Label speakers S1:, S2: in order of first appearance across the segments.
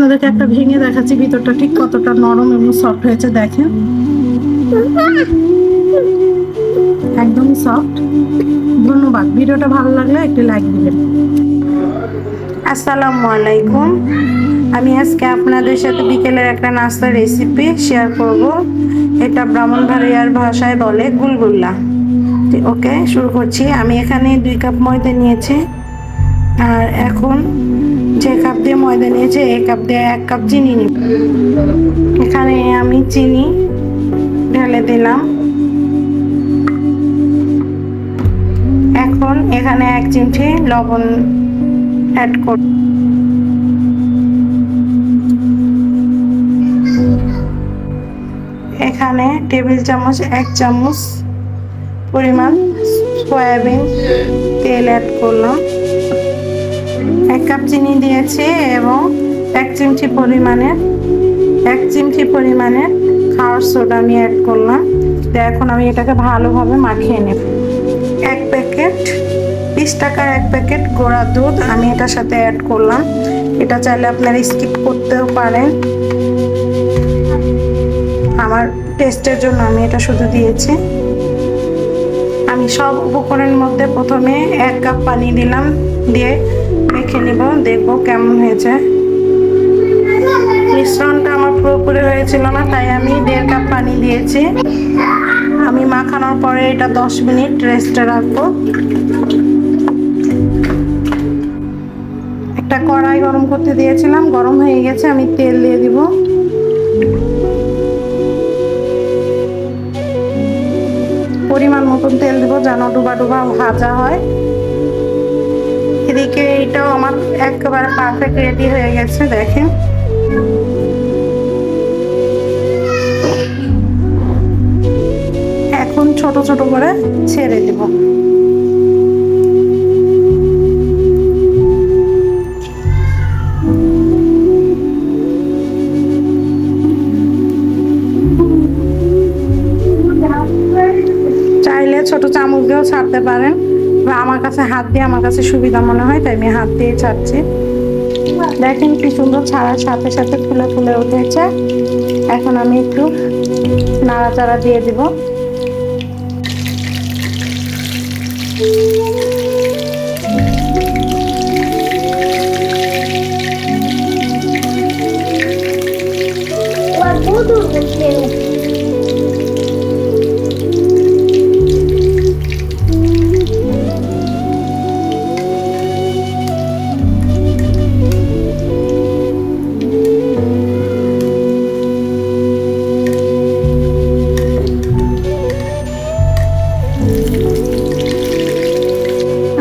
S1: আপনাদেরকে একটা ভেঙে দেখাচ্ছি ভিতরটা ঠিক কতটা নরম এবং সফট হয়েছে দেখেন, একদমই সফট। ধন্যবাদ। ভিডিওটা ভালো লাগলে একটি লাইক দিবেন।
S2: আসসালামু আলাইকুম। আমি আজকে আপনাদের সাথে বিকেলের একটা নাস্তার রেসিপি শেয়ার করব। এটা ব্রাহ্মণবাড়িয়ার ভাষায় বলে গুলগুল্লা। ওকে, শুরু করছি। আমি এখানে 2 কাপ ময়দা নিয়েছি, আর এখন যে কাপ দিয়ে ময়দা নিয়েছি এই কাপ দিয়ে 1 কাপ চিনি নিব। এখানে আমি চিনি ঢেলে দিলাম। এখন এখানে 1 চিমটি লবণ অ্যাড করব। এখানে টেবিল চামচ 1 চামচ পরিমাণ সয়াবিন তেল অ্যাড করলাম। 1 কাপ চিনি দিয়েছি এবং 1 চিমটি পরিমাণে খাওয়ার সোডা আমি অ্যাড করলাম। তো এখন আমি এটাকে ভালোভাবে মাখিয়ে নেব। 1 প্যাকেট 20 টাকার 1 প্যাকেট গুঁড়া দুধ আমি এটার সাথে অ্যাড করলাম। এটা চাইলে আপনারা স্কিপ করতেও পারেন, আমার টেস্টের জন্য আমি এটা শুধু দিয়েছি। আমি সব উপকরণের মধ্যে প্রথমে 1 কাপ পানি দিলাম, দিয়ে মেখে নিব, দেখব কেমন হয়েছে। মিশ্রণটা আমার পুরোপুরি হয়েছিল না, তাই আমি 1.5 কাপ পানি দিয়েছি। আমি মাখানোর পরে এটা 10 মিনিট রেস্টে রাখবো। একটা কড়াই গরম করতে দিয়েছিলাম, গরম হয়ে গেছে। আমি তেল দিয়ে দিব। পরিমাণ মতন তেল দিব যেন ডুবা ডুবা ভাজা হয়। এদিকে এটাও আমার একেবারে পারফেক্ট রেডি হয়ে গেছে দেখেন। এখন ছোট ছোট করে ছেড়ে দেব। চাইলে ছোট চামচ দিয়েও ছাড়তে পারেন, বা আমার কাছে হাত দিয়ে আমার কাছে সুবিধা মনে হয়, তাই আমি হাত দিয়ে ছাড়ছি। দেখেন কি সুন্দর ছাড়ার সাথে সাথে ফুলে ফুলে উঠেছে। এখন আমি একটু নাড়াচাড়া দিয়ে দিব।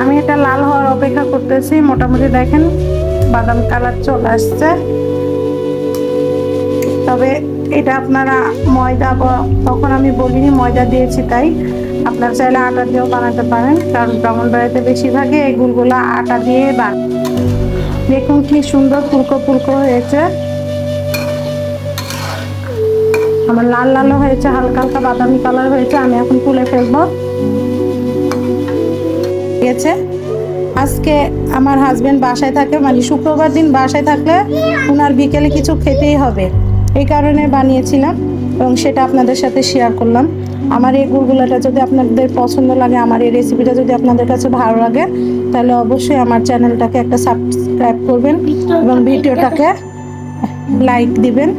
S2: আমি এটা লাল হওয়ার অপেক্ষা করতেছি। মোটামুটি দেখেন বাদাম কালার চলে আসছে। তবে এটা আপনারা ময়দা, তখন আমি বলিনি ময়দা দিয়েছি, তাই আপনারা চাইলে আটা দিয়েও বানাতে পারেন, কারণ ব্রাহ্মণবাড়িতে বেশিরভাগই এই গুলগুলা আটা দিয়ে বানায়। দেখুন কি সুন্দর ফুলকো ফুলকো হয়েছে। আমার লাল লালও হয়েছে, হালকা হালকা বাদামি কালার হয়েছে। আমি এখন তুলে ফেলবো। গেছে আজকে আমার হাজবেন্ড বাসায় থাকে, মানে শুক্রবার দিন বাসায় থাকলে ওনার বিকেলে কিছু খেতেই হবে, এই কারণে বানিয়েছিলাম এবং সেটা আপনাদের সাথে শেয়ার করলাম। আমার এই গুলগুলাটা যদি আপনাদের পছন্দ লাগে, আমার এই রেসিপিটা যদি আপনাদের কাছে ভালো লাগে, তাহলে অবশ্যই আমার চ্যানেলটাকে একটা সাবস্ক্রাইব করবেন এবং ভিডিওটাকে লাইক দিবেন।